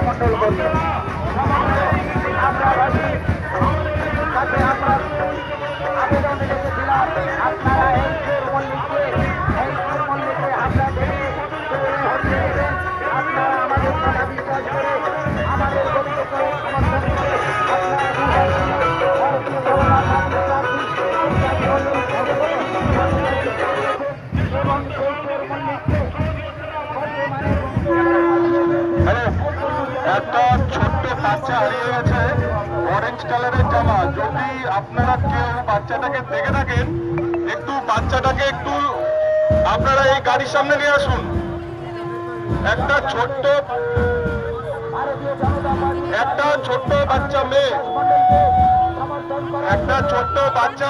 মন্ডল বলছে আমরা আবেদন রেখেছিলাম আপনারা এই মল্লিককে আমরা দেখে হরিয়ে দেবেন। আপনারা আমাদের কথা বিশ্বাস করে আমাদের বক্তব্য সমর্থন করে একটা ছোট্ট বাচ্চা হারিয়ে গেছে, অরেঞ্জ কালারের জামা। যদি আপনারা কেউ বাচ্চাটাকে দেখে থাকেন, বাচ্চাটাকে একটু আপনারা এই গাড়ির সামনে নিয়ে আসুন। একটা ছোট্ট বাচ্চা মেয়ে, একটা ছোট্ট বাচ্চা